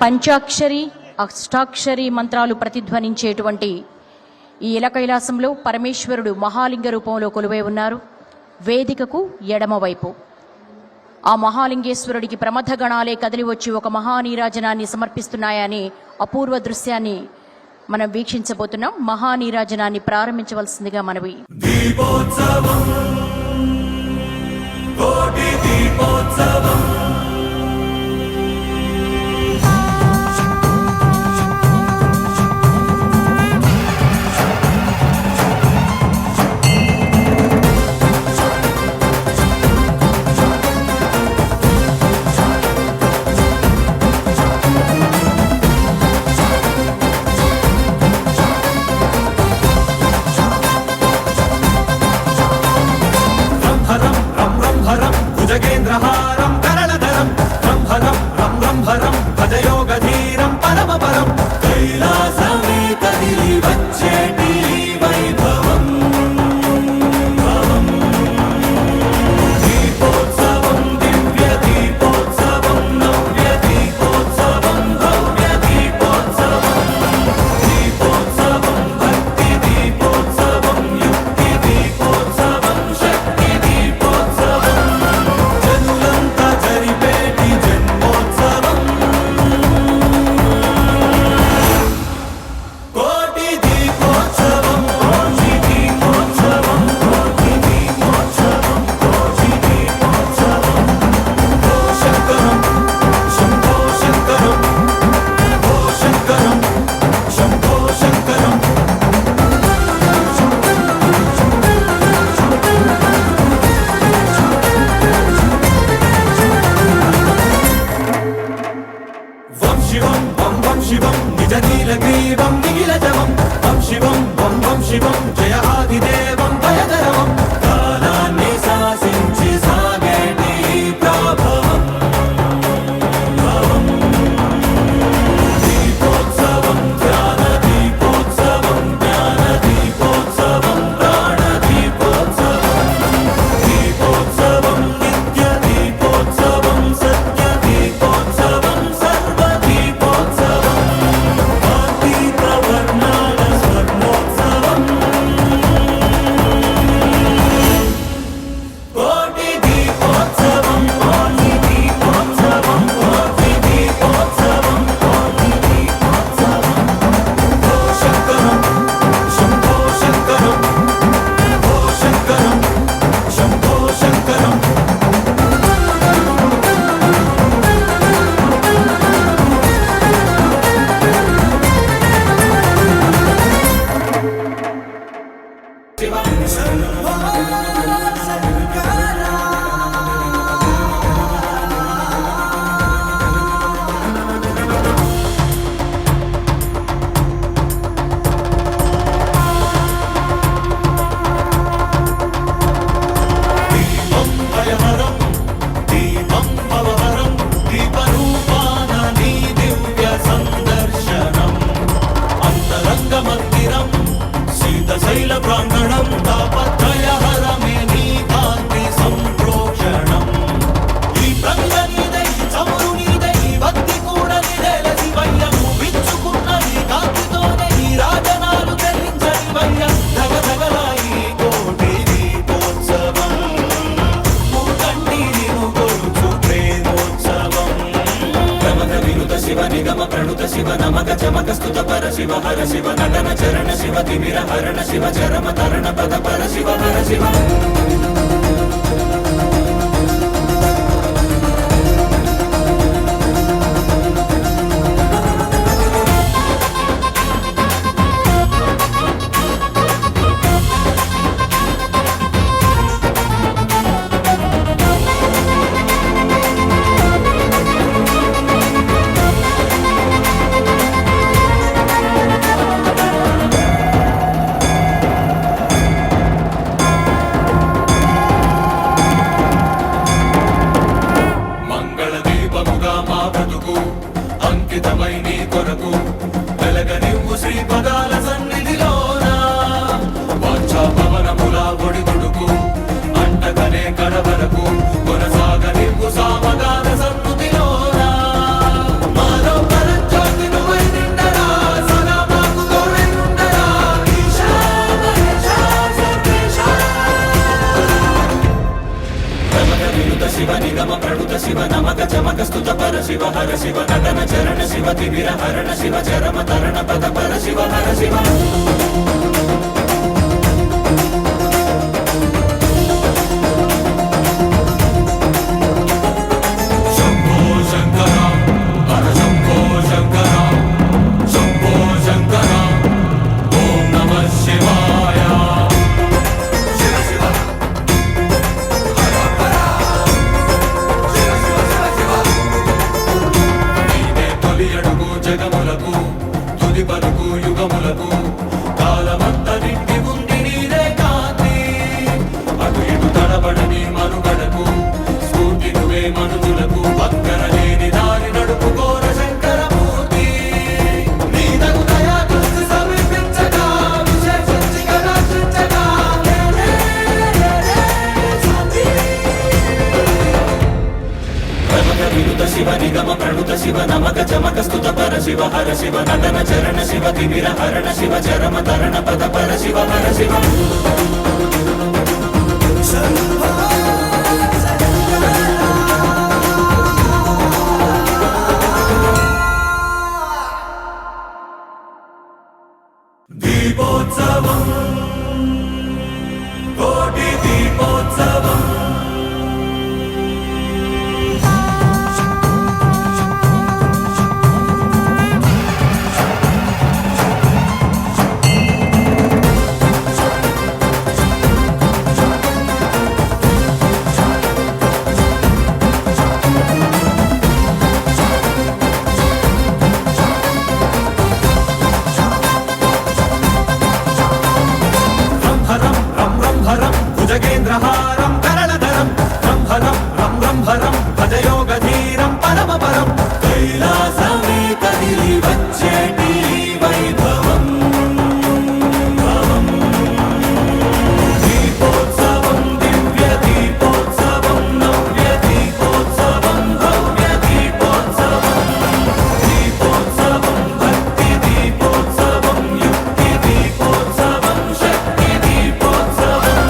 పంచాక్షరి అష్టాక్షరి మంత్రాలు ప్రతిధ్వనించేటువంటి ఈ ఇలకైలాసంలో పరమేశ్వరుడు మహాలింగ రూపంలో కొలువై ఉన్నారు. వేదికకు ఎడమవైపు ఆ మహాలింగేశ్వరుడికి ప్రమథ గణాలే కదిలి వచ్చి ఒక మహానీరాజనాన్ని సమర్పిస్తున్నాయనే అపూర్వ దృశ్యాన్ని మనం వీక్షించబోతున్నాం. మహానీరాజనాన్ని ప్రారంభించవలసిందిగా మనవి. దీపోత్సవం కోటి దీపోత్సవం భుజగేంద్రహారం కరళధరం రంభరం రం రంభరం భజయోగధీరం పరమపరం కైలాసమే కదిలి వచ్చేటి వైభవం దీపోత్సవం దివ్య దీపోత్సవం నవ్య దీపోత్సవం భవ్య దీపోత్సవం దీపోత్సవం భక్తి దీపోత్సవం యుక్తి దీపోత్సవం శక్తి దీపోత్సవం శివం వం వం శివం నిజ నీలగ్రీవం నిఖిలజవం వం శివం వం వం శివం జయ ఆదిదేవం భయధరవం కాలాన్ని శాసించి సాగేటి ప్రభవం దీపోత్సవం ధ్యాన దీపోత్సవం జ్ఞాన దీపోత్సవం ప్రాణ దీపోత్సవం దీపోత్సవం నిత్య దీపోత్సవం సత్య దీపోత్సవం శైల ప్రాంగణం తాపత్రయహరమే నీ కాంతి సంప్రోక్షణం ఈ ప్రంగ నీదై చమురు నీదై భక్తి కూడా నీదేల శివయ్య విచ్చుకున్న ఈ కాంతితోనే ఈ రాజనాలు ధరించని వయ్య ధగధగలాయి కోటి దీపోత్సవం మూకంటి నిముగొలుచు ప్రేమోత్సవం ప్రమథ వినుత శివ నిగమ ప్రణుత శివ నమక చమక స్తుత పర శివ హర శివ నటన చరణ శివ తిమిర హరణ శివ చరమ తరణ పద పర శివ హర శివ అంకితమై నీ కొరకు వెలగనివ్వు శ్రీపదాల సన్నిధిలోన వాంఛా పవనముల ఒడిదుడుకు అంటగనే కడవరకు కొనసాగనివ్వు సామగాన సన్నిధిలోన మాలో శివ హర శివ నటన చరణ శివ తిమిర హరణ శివ చరమ తరణ పద పర శివ హర శివ జగములకు తుది పలుకు యుగములకు కాలమంత నిండి ఉంది నీరే కాంతి అటు ఇటు తడబడని మనుగడకు స్ఫూర్తి నువ్వే మనుజులకు పక్కన లేని దారి నడుపుకోర శంకరమూర్తి నీదగు దయా దృష్టి సమీపించగా విశేషించిగా రక్షించగా వినుత శివ నిగమ ప్రణుత శివ నమక చమక స్తుత పర శివ హర శివ నటన చరణ శివ తిమిర హరణ శివ చరమ తరణ పద పర శివ హర శివ దీపోత్సవం కోటి దీపోత్సవం భుజగేంద్రహారం కరళధరం రంహరం రం రంహరం భజయోగధీరం పరమపరం కైలాసమే కదిలి వచ్చేటి వైభవం దీపోత్సవం దివ్య దీపోత్సవం నవ్య దీపోత్సవం భవ్య దీపోత్సవం దీపోత్సవం భక్తి దీపోత్సవం యుక్తి దీపోత్సవం శక్తి దీపోత్సవం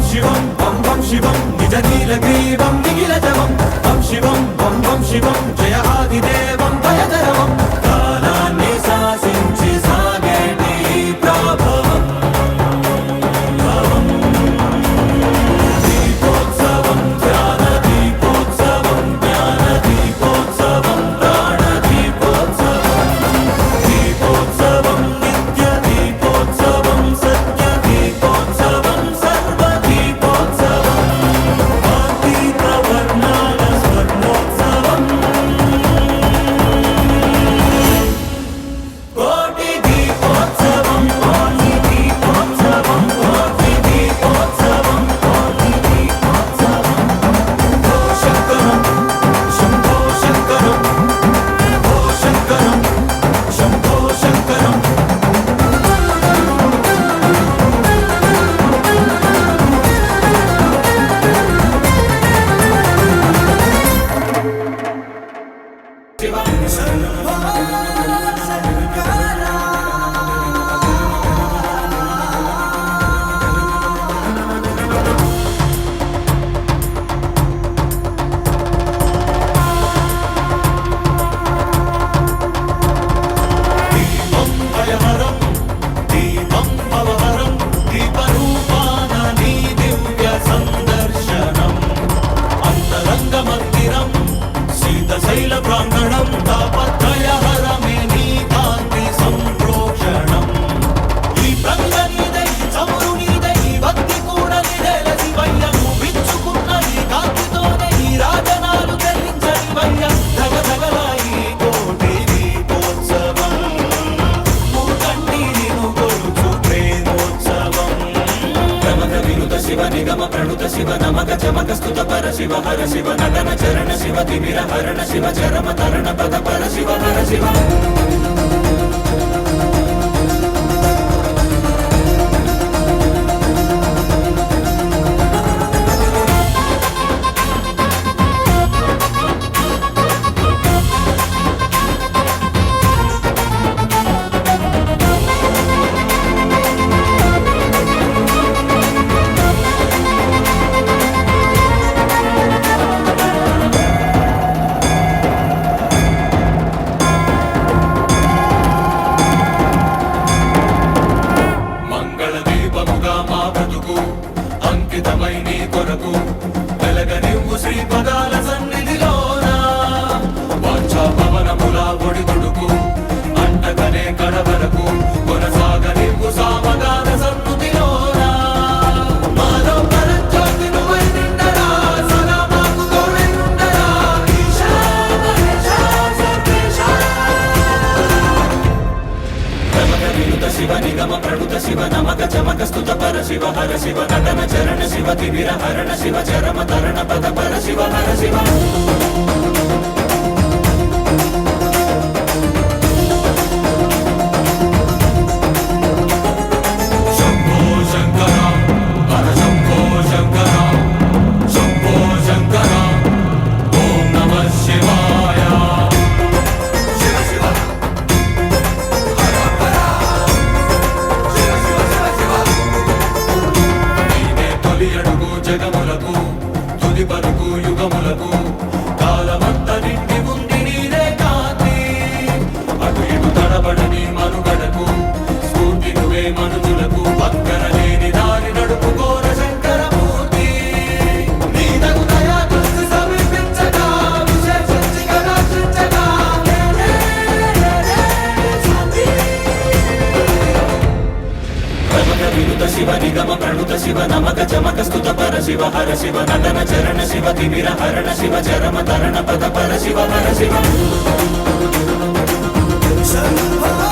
శివం వం వం శివం నిజ నీలగ్రీవం నిఖిలజవం వం శివం వం వం శివం జయ ఆదిదేవం భయధరవం కాలాన్ని శాసించి సాగేటి ప్రభవం దీపోత్సవం ధ్యాన దీపోత్సవం జ్ఞాన దీపోత్సవం ప్రాణ దీపోత్సవం దీపోత్సవం నిత్య దీపోత్సవం సత్య దీపోత్సవం శివ నమక చమక స్తుత పర శివ హర శివ నటన చరణ శివ తిమిర హరణ శివ చరమ తరణ పద పర శివ హర శివ అంకితమై నీ కొరకు వెలగనివ్వు శ్రీపదాల సన్నిధిలోన వాంఛా పవనముల ఒడిదుడుకు అంటకనే కడవరకు కొనసాగనివ్వు సామగాన సన్నుతిలోన మాలో పరంజ్యోతి నువ్వై నిండరా సదా మాకు తోడై ఉండరా ఈశా మహేశా సర్వేశా ప్రమద వినుత శివ నిగమ ప్రణుత శివ నమక చమక స్తుత పర శివ హర శివ నటన చరణ శివ తిమిర హరణ శివ చరమ తరణ పద పర శివ హర శివ శంభో శంకర హర శంభో శంకర శంభో శంకర ఓం నమః శివాయ శివ శివ హర హర శివ శివ శివ శివ నీవే తొలి అడుగు జగములకు తుది పలుకు యుగములకు కాలమంత నిండి ఉంది నీరే కాంతి అటు ఇటు తడబడని మనుగడకు స్ఫూర్తి నువ్వే మనుజులకు పక్కన లేని దారి నడుపుకోర శంకరమూర్తి నీదగు దయా దృష్టి సమీపించగా విశేషించిగా రక్షించగా శాంతి ప్రమద వినుత శివ నిగమ ప్రణుత శివ నమక చమక స్తుత పర శివ హర శివ నటన చరణ శివ తిమిర హరణ శివ చరమ తరణ పద పర శివ హర శివ శంభో